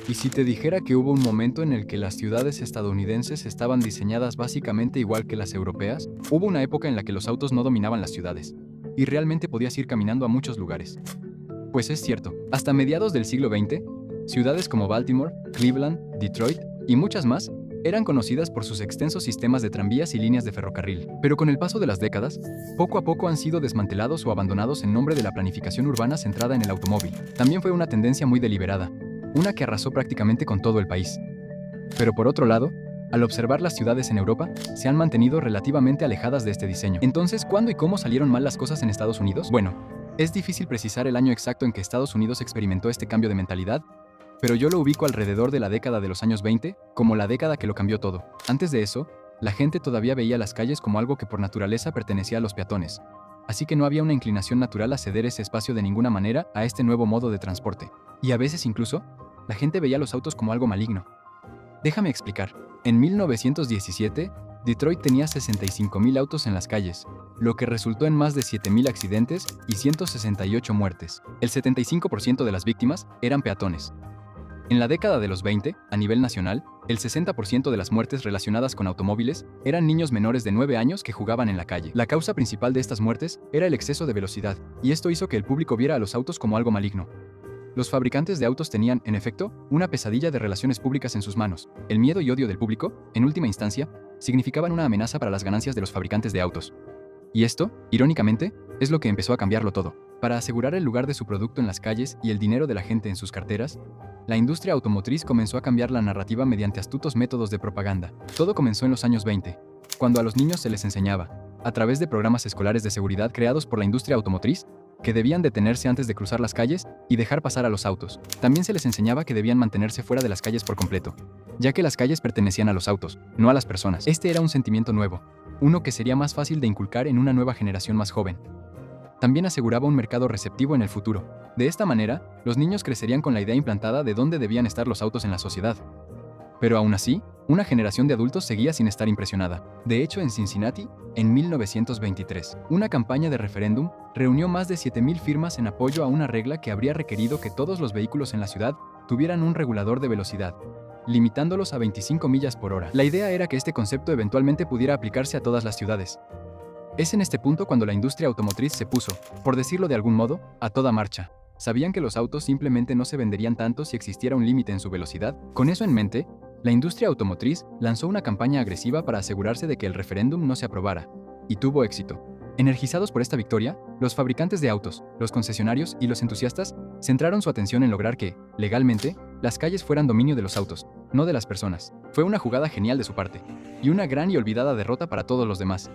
¿Y si te dijera que hubo un momento en el que las ciudades estadounidenses estaban diseñadas básicamente igual que las europeas? Hubo una época en la que los autos no dominaban las ciudades, y realmente podías ir caminando a muchos lugares. Pues es cierto, hasta mediados del siglo XX, ciudades como Baltimore, Cleveland, Detroit y muchas más eran conocidas por sus extensos sistemas de tranvías y líneas de ferrocarril. Pero con el paso de las décadas, poco a poco han sido desmantelados o abandonados en nombre de la planificación urbana centrada en el automóvil. También fue una tendencia muy deliberada, una que arrasó prácticamente con todo el país. Pero por otro lado, al observar las ciudades en Europa, se han mantenido relativamente alejadas de este diseño. Entonces, ¿cuándo y cómo salieron mal las cosas en Estados Unidos? Bueno, es difícil precisar el año exacto en que Estados Unidos experimentó este cambio de mentalidad, pero yo lo ubico alrededor de la década de los años 20, como la década que lo cambió todo. Antes de eso, la gente todavía veía las calles como algo que por naturaleza pertenecía a los peatones, así que no había una inclinación natural a ceder ese espacio de ninguna manera a este nuevo modo de transporte. Y a veces incluso, la gente veía los autos como algo maligno. Déjame explicar. En 1917, Detroit tenía 65.000 autos en las calles, lo que resultó en más de 7.000 accidentes y 168 muertes. El 75% de las víctimas eran peatones. En la década de los 20, a nivel nacional, el 60% de las muertes relacionadas con automóviles eran niños menores de 9 años que jugaban en la calle. La causa principal de estas muertes era el exceso de velocidad, y esto hizo que el público viera a los autos como algo maligno. Los fabricantes de autos tenían, en efecto, una pesadilla de relaciones públicas en sus manos. El miedo y odio del público, en última instancia, significaban una amenaza para las ganancias de los fabricantes de autos. Y esto, irónicamente, es lo que empezó a cambiarlo todo. Para asegurar el lugar de su producto en las calles y el dinero de la gente en sus carteras, la industria automotriz comenzó a cambiar la narrativa mediante astutos métodos de propaganda. Todo comenzó en los años 20, cuando a los niños se les enseñaba, a través de programas escolares de seguridad creados por la industria automotriz, que debían detenerse antes de cruzar las calles y dejar pasar a los autos. También se les enseñaba que debían mantenerse fuera de las calles por completo, ya que las calles pertenecían a los autos, no a las personas. Este era un sentimiento nuevo, uno que sería más fácil de inculcar en una nueva generación más joven. También aseguraba un mercado receptivo en el futuro. De esta manera, los niños crecerían con la idea implantada de dónde debían estar los autos en la sociedad. Pero aún así, una generación de adultos seguía sin estar impresionada. De hecho, en Cincinnati, en 1923, una campaña de referéndum reunió más de 7.000 firmas en apoyo a una regla que habría requerido que todos los vehículos en la ciudad tuvieran un regulador de velocidad, limitándolos a 25 millas por hora. La idea era que este concepto eventualmente pudiera aplicarse a todas las ciudades. Es en este punto cuando la industria automotriz se puso, por decirlo de algún modo, a toda marcha. ¿Sabían que los autos simplemente no se venderían tanto si existiera un límite en su velocidad? Con eso en mente, la industria automotriz lanzó una campaña agresiva para asegurarse de que el referéndum no se aprobara, y tuvo éxito. Energizados por esta victoria, los fabricantes de autos, los concesionarios y los entusiastas centraron su atención en lograr que, legalmente, las calles fueran dominio de los autos, no de las personas. Fue una jugada genial de su parte, y una gran y olvidada derrota para todos los demás.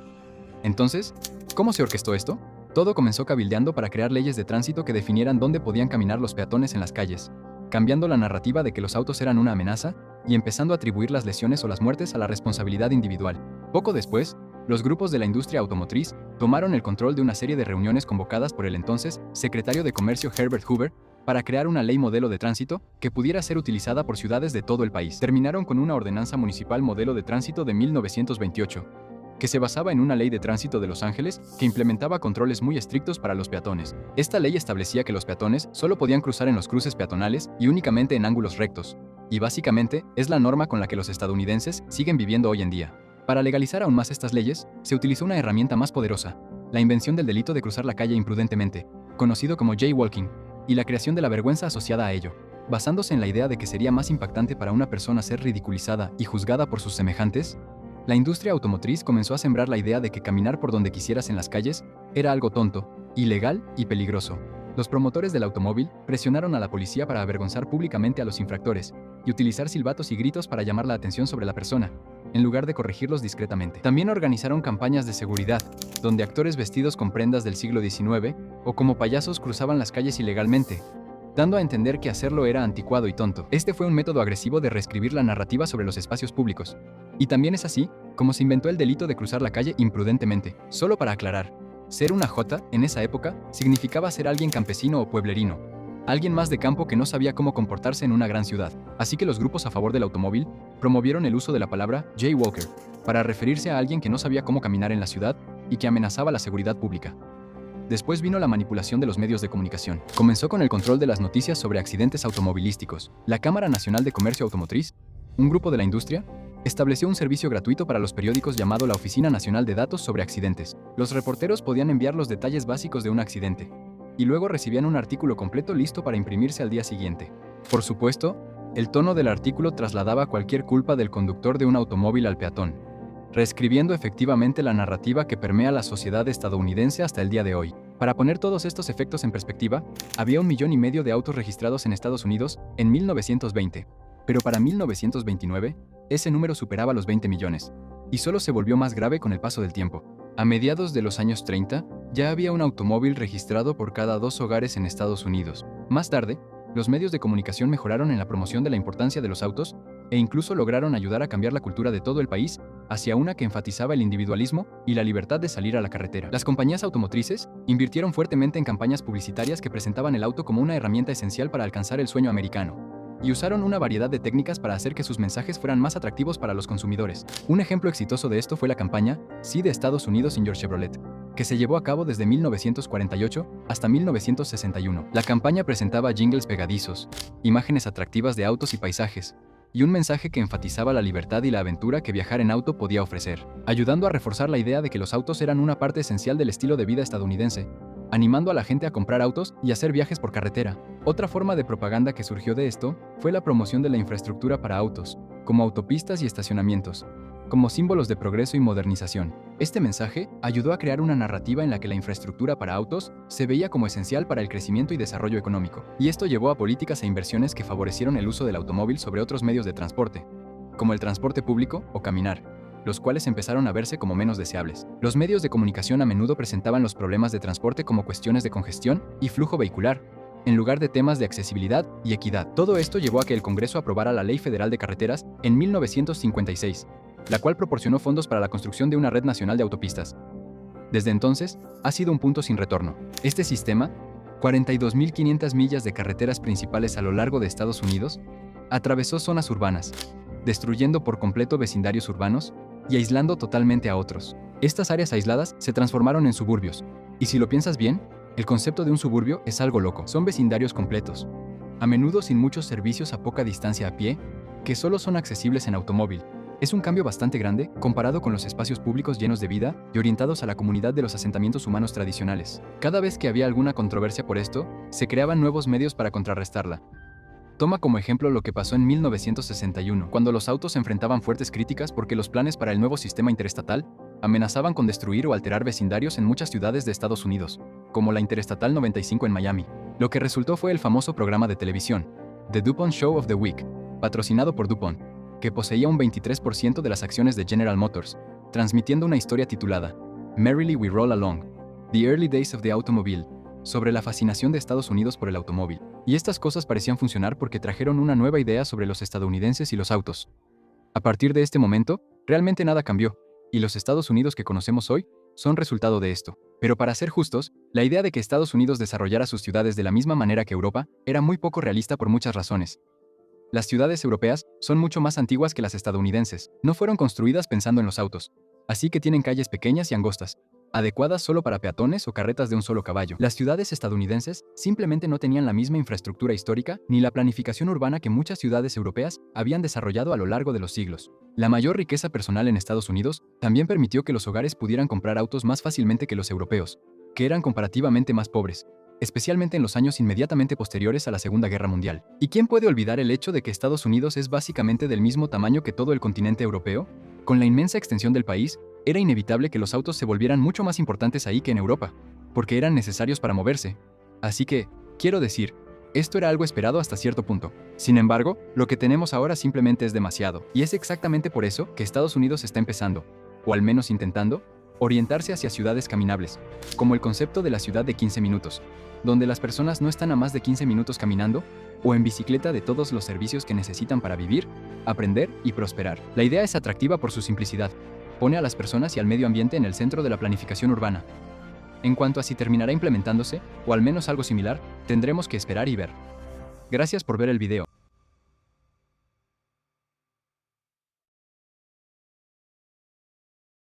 Entonces, ¿cómo se orquestó esto? Todo comenzó cabildeando para crear leyes de tránsito que definieran dónde podían caminar los peatones en las calles, cambiando la narrativa de que los autos eran una amenaza y empezando a atribuir las lesiones o las muertes a la responsabilidad individual. Poco después, los grupos de la industria automotriz tomaron el control de una serie de reuniones convocadas por el entonces secretario de Comercio Herbert Hoover para crear una ley modelo de tránsito que pudiera ser utilizada por ciudades de todo el país. Terminaron con una ordenanza municipal modelo de tránsito de 1928, que se basaba en una ley de tránsito de Los Ángeles que implementaba controles muy estrictos para los peatones. Esta ley establecía que los peatones solo podían cruzar en los cruces peatonales y únicamente en ángulos rectos, y básicamente es la norma con la que los estadounidenses siguen viviendo hoy en día. Para legalizar aún más estas leyes, se utilizó una herramienta más poderosa, la invención del delito de cruzar la calle imprudentemente, conocido como jaywalking, y la creación de la vergüenza asociada a ello. Basándose en la idea de que sería más impactante para una persona ser ridiculizada y juzgada por sus semejantes, la industria automotriz comenzó a sembrar la idea de que caminar por donde quisieras en las calles era algo tonto, ilegal y peligroso. Los promotores del automóvil presionaron a la policía para avergonzar públicamente a los infractores y utilizar silbatos y gritos para llamar la atención sobre la persona, en lugar de corregirlos discretamente. También organizaron campañas de seguridad, donde actores vestidos con prendas del siglo XIX o como payasos cruzaban las calles ilegalmente, dando a entender que hacerlo era anticuado y tonto. Este fue un método agresivo de reescribir la narrativa sobre los espacios públicos. Y también es así como se inventó el delito de cruzar la calle imprudentemente. Solo para aclarar, ser una jota en esa época significaba ser alguien campesino o pueblerino, alguien más de campo que no sabía cómo comportarse en una gran ciudad. Así que los grupos a favor del automóvil promovieron el uso de la palabra jaywalker para referirse a alguien que no sabía cómo caminar en la ciudad y que amenazaba la seguridad pública. Después vino la manipulación de los medios de comunicación. Comenzó con el control de las noticias sobre accidentes automovilísticos. La Cámara Nacional de Comercio Automotriz, un grupo de la industria, estableció un servicio gratuito para los periódicos llamado la Oficina Nacional de Datos sobre Accidentes. Los reporteros podían enviar los detalles básicos de un accidente, y luego recibían un artículo completo listo para imprimirse al día siguiente. Por supuesto, el tono del artículo trasladaba cualquier culpa del conductor de un automóvil al peatón, reescribiendo efectivamente la narrativa que permea la sociedad estadounidense hasta el día de hoy. Para poner todos estos efectos en perspectiva, había 1,5 millones de autos registrados en Estados Unidos en 1920, pero para 1929, ese número superaba los 20 millones, y solo se volvió más grave con el paso del tiempo. A mediados de los años 30, ya había un automóvil registrado por cada 2 hogares en Estados Unidos. Más tarde, los medios de comunicación mejoraron en la promoción de la importancia de los autos e incluso lograron ayudar a cambiar la cultura de todo el país hacia una que enfatizaba el individualismo y la libertad de salir a la carretera. Las compañías automotrices invirtieron fuertemente en campañas publicitarias que presentaban el auto como una herramienta esencial para alcanzar el sueño americano, y usaron una variedad de técnicas para hacer que sus mensajes fueran más atractivos para los consumidores. Un ejemplo exitoso de esto fue la campaña Sí de Estados Unidos in Your Chevrolet, que se llevó a cabo desde 1948 hasta 1961. La campaña presentaba jingles pegadizos, imágenes atractivas de autos y paisajes, y un mensaje que enfatizaba la libertad y la aventura que viajar en auto podía ofrecer, ayudando a reforzar la idea de que los autos eran una parte esencial del estilo de vida estadounidense, animando a la gente a comprar autos y hacer viajes por carretera. Otra forma de propaganda que surgió de esto fue la promoción de la infraestructura para autos, como autopistas y estacionamientos, como símbolos de progreso y modernización. Este mensaje ayudó a crear una narrativa en la que la infraestructura para autos se veía como esencial para el crecimiento y desarrollo económico, y esto llevó a políticas e inversiones que favorecieron el uso del automóvil sobre otros medios de transporte, como el transporte público o caminar, los cuales empezaron a verse como menos deseables. Los medios de comunicación a menudo presentaban los problemas de transporte como cuestiones de congestión y flujo vehicular, en lugar de temas de accesibilidad y equidad. Todo esto llevó a que el Congreso aprobara la Ley Federal de Carreteras en 1956, la cual proporcionó fondos para la construcción de una red nacional de autopistas. Desde entonces, ha sido un punto sin retorno. Este sistema, 42.500 millas de carreteras principales a lo largo de Estados Unidos, atravesó zonas urbanas, destruyendo por completo vecindarios urbanos y aislando totalmente a otros. Estas áreas aisladas se transformaron en suburbios, y si lo piensas bien, el concepto de un suburbio es algo loco. Son vecindarios completos, a menudo sin muchos servicios a poca distancia a pie, que solo son accesibles en automóvil. Es un cambio bastante grande comparado con los espacios públicos llenos de vida y orientados a la comunidad de los asentamientos humanos tradicionales. Cada vez que había alguna controversia por esto, se creaban nuevos medios para contrarrestarla. Toma como ejemplo lo que pasó en 1961, cuando los autos enfrentaban fuertes críticas porque los planes para el nuevo sistema interestatal amenazaban con destruir o alterar vecindarios en muchas ciudades de Estados Unidos, como la Interestatal 95 en Miami. Lo que resultó fue el famoso programa de televisión, The DuPont Show of the Week, patrocinado por DuPont, que poseía un 23% de las acciones de General Motors, transmitiendo una historia titulada Merrily We Roll Along, The Early Days of the Automobile, sobre la fascinación de Estados Unidos por el automóvil. Y estas cosas parecían funcionar porque trajeron una nueva idea sobre los estadounidenses y los autos. A partir de este momento, realmente nada cambió, y los Estados Unidos que conocemos hoy son resultado de esto. Pero para ser justos, la idea de que Estados Unidos desarrollara sus ciudades de la misma manera que Europa era muy poco realista por muchas razones. Las ciudades europeas son mucho más antiguas que las estadounidenses. No fueron construidas pensando en los autos, así que tienen calles pequeñas y angostas, adecuadas solo para peatones o carretas de un solo caballo. Las ciudades estadounidenses simplemente no tenían la misma infraestructura histórica ni la planificación urbana que muchas ciudades europeas habían desarrollado a lo largo de los siglos. La mayor riqueza personal en Estados Unidos también permitió que los hogares pudieran comprar autos más fácilmente que los europeos, que eran comparativamente más pobres, especialmente en los años inmediatamente posteriores a la Segunda Guerra Mundial. ¿Y quién puede olvidar el hecho de que Estados Unidos es básicamente del mismo tamaño que todo el continente europeo? Con la inmensa extensión del país, era inevitable que los autos se volvieran mucho más importantes ahí que en Europa, porque eran necesarios para moverse. Así que, quiero decir, esto era algo esperado hasta cierto punto. Sin embargo, lo que tenemos ahora simplemente es demasiado, y es exactamente por eso que Estados Unidos está empezando, o al menos intentando, orientarse hacia ciudades caminables, como el concepto de la ciudad de 15 minutos, donde las personas no están a más de 15 minutos caminando o en bicicleta de todos los servicios que necesitan para vivir, aprender y prosperar. La idea es atractiva por su simplicidad. Pone a las personas y al medio ambiente en el centro de la planificación urbana. En cuanto a si terminará implementándose, o al menos algo similar, tendremos que esperar y ver. Gracias por ver el video.